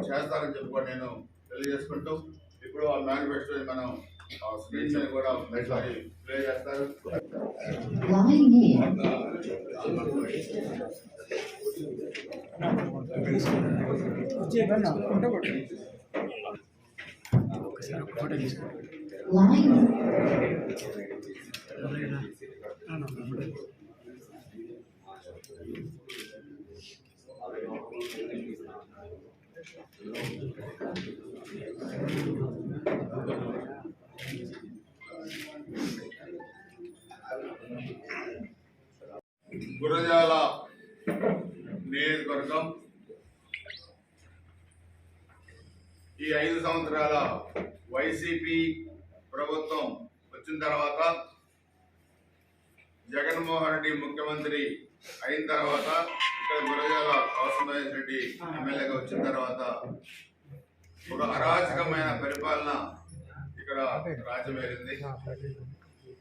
చేస్తారని చెప్పి కూడా నేను తెలియజేసుకుంటూ ఇప్పుడు ఆ మేనిఫెస్టో మనం స్క్రీన్స్ అని కూడా ఒకసారి ప్లే చేస్తారు. గురజాల నియోజకవర్గం ఈ 5 సంవత్సరాల వైసీపీ ప్రభుత్వం వచ్చిన తర్వాత జగన్మోహన్ రెడ్డి ముఖ్యమంత్రి అయిన తర్వాత ఇక్కడ గురజాల కౌసమహేష్ రెడ్డి ఎమ్మెల్యేగా వచ్చిన తర్వాత ఒక అరాచకమైన పరిపాలన ఇక్కడ రాజ్యమేరింది.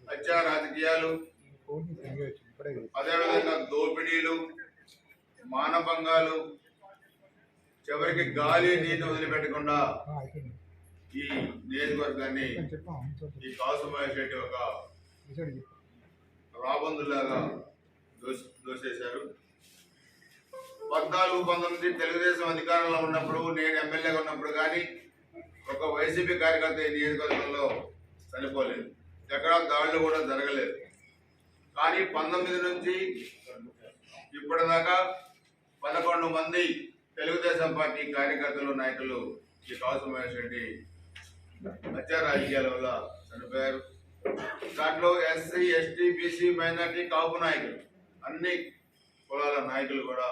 హత్యా రాజకీయాలు, అదేవిధంగా దోపిడీలు, మానభంగాలు, చివరికి గాలి నీటి వదిలిపెట్టకుండా ఈ నియోజకవర్గాన్ని ఈ కౌసమహేష్ రెడ్డి ఒక రాబందులాగా దోసేశారు. 14-19 తెలుగుదేశం అధికారంలో ఉన్నప్పుడు, నేను ఎమ్మెల్యేగా ఉన్నప్పుడు కానీ ఒక వైసీపీ కార్యకర్త ఈ నియోజకవర్గంలో చనిపోలేదు, ఎక్కడా దాడులు కూడా జరగలేదు. కానీ 19 నుంచి ఇప్పటిదాకా 11 మంది తెలుగుదేశం పార్టీ కార్యకర్తలు, నాయకులు ఈ కౌసమహేష్ రెడ్డి హత్యా రాజకీయాల వల్ల చనిపోయారు. దాంట్లో ఎస్సీ, ఎస్టీ, బీసీ, మైనార్టీ, కాపు నాయకులు, అన్ని కులాల నాయకులు కూడా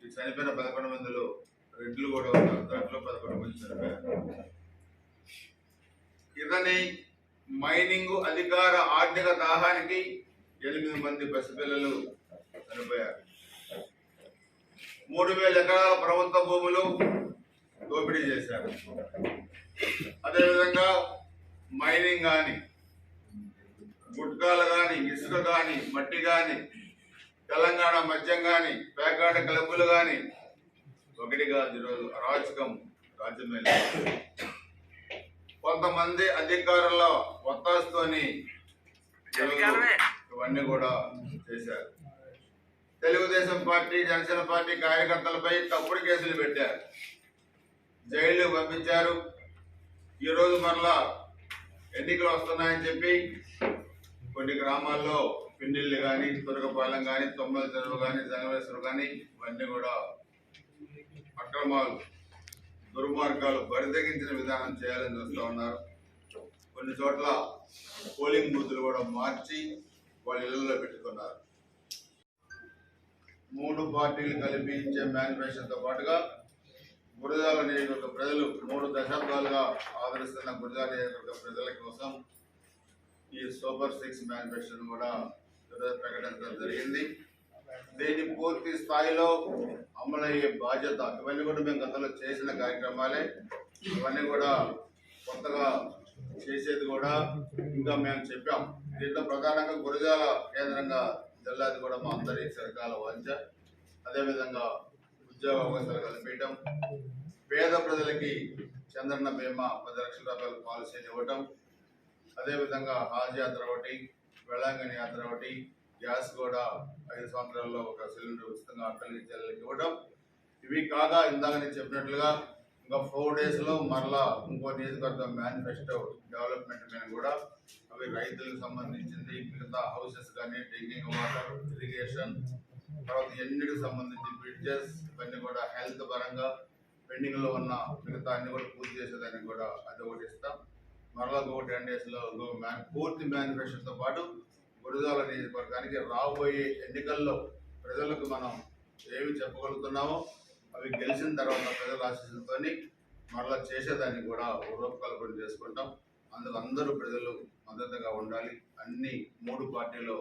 ఈ చనిపోయిన 11 మందిలో రెడ్లు కూడా ఉన్నారు. దాంట్లో 11 మంది చనిపోయారు. ఇదని మైనింగ్ అధికార ఆర్థిక దాహానికి 8 మంది పసిపిల్లలు చనిపోయారు. 3000 ఎకరాల ప్రభుత్వ భూములు దోపిడీ చేశారు. అదేవిధంగా మైనింగ్ కానీ, గుట్కాలు కానీ, ఇసుక కానీ, మట్టి కానీ, తెలంగాణ మద్యం కానీ, పేకాట క్లబ్బులు కానీ, ఒకటిగా ఈరోజు అరాచకం రాజ్యమేలి. కొంతమంది అధికారుల ఒత్తాసుతోని ఇవన్నీ కూడా చేశారు. తెలుగుదేశం పార్టీ, జనసేన పార్టీ కార్యకర్తలపై తప్పుడు కేసులు పెట్టారు, జైలు పంపించారు. ఈరోజు మరలా ఎన్నికలు వస్తున్నాయని చెప్పి కొన్ని గ్రామాల్లో పిన్నిళ్ళు కానీ, తురగపాలెం కానీ, తొమ్మల చెరువు కానీ, జనవేశ్వరం కానీ ఇవన్నీ కూడా అక్రమాలు, దుర్మార్గాలు బరితెగించిన విధానం చేయాలని చూస్తూ ఉన్నారు. కొన్ని చోట్ల పోలింగ్ బూతులు కూడా మార్చి వాళ్ళ ఇళ్లలో పెట్టుకున్నారు. 3 పార్టీలు కలిపి ఇచ్చే మేనిఫెస్టోతో పాటుగా గురజాల నియోజకవర్గ ప్రజలు 3 దశాబ్దాలుగా ఆదరిస్తున్న గురజాల నియోజకవర్గ ప్రజల కోసం ఈ సూపర్ 6 మేనిఫెస్టోను కూడా ప్రకటించడం జరిగింది. దీన్ని పూర్తి స్థాయిలో అమలయ్యే బాధ్యత, ఇవన్నీ కూడా మేము గతంలో చేసిన కార్యక్రమాలే, ఇవన్నీ కూడా కొత్తగా చేసేది కూడా ఇంకా మేము చెప్పాం. దీంట్లో ప్రధానంగా గురజాల కేంద్రంగా జిల్లాది కూడా మా అందరి సరికాల వంచ, అదేవిధంగా ఉద్యోగ అవకాశాలు కల్పించడం, పేద ప్రజలకి చంద్రన్న బీమా 10 లక్షల రూపాయల పాలసీని ఇవ్వటం, అదేవిధంగా హాజ్ యాత్ర ఒకటి, వేళాంగణి యాత్ర ఒకటి, గ్యాస్ కూడా 5 సంవత్సరాల్లో ఒక సిలిండర్ ఉచితంగా అక్కడికి చెల్లెలకి ఇవ్వడం. ఇవి కాగా ఇందాక నేను చెప్పినట్లుగా ఇంకా 4 days లో మరలా ఇంకో నియోజకవర్గం మేనిఫెస్టో డెవలప్మెంట్ మీద కూడా, అవి రైతులకు సంబంధించింది, మిగతా హౌసెస్ కానీ, డ్రింకింగ్ వాటర్, ఇరిగేషన్, తర్వాత ఎన్నిటికి సంబంధించి బ్రిడ్జెస్, ఇవన్నీ కూడా హెల్త్ పరంగా పెండింగ్ లో ఉన్న మిగతా అన్ని కూడా పూర్తి చేసేదానికి కూడా అది ఒకటి ఇస్తాం. మరలా ఇంకో 10 days లో పూర్తి మేనిఫెస్టోతో పాటు గురజాల నియోజకవర్గానికి రాబోయే ఎన్నికల్లో ప్రజలకు మనం ఏమి చెప్పగలుగుతున్నామో అవి గెలిచిన తర్వాత ప్రజల ఆశీస్సులతో మరలా చేసేదాన్ని కూడా రూపకల్పన చేసుకుంటాం. అందుకు అందరూ ప్రజలు మద్దతుగా ఉండాలి. అన్ని 3 పార్టీలు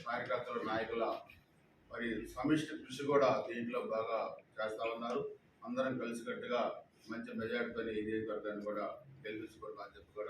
కార్యకర్తల, నాయకుల మరి సమిష్టి కృషి కూడా దీంట్లో బాగా చేస్తూ ఉన్నారు. అందరం కలిసికట్టుగా మంచి మెజార్టీతో ఈ నియోజకవర్గాన్ని కూడా గెలిపించుకుంటామని చెప్పి కూడా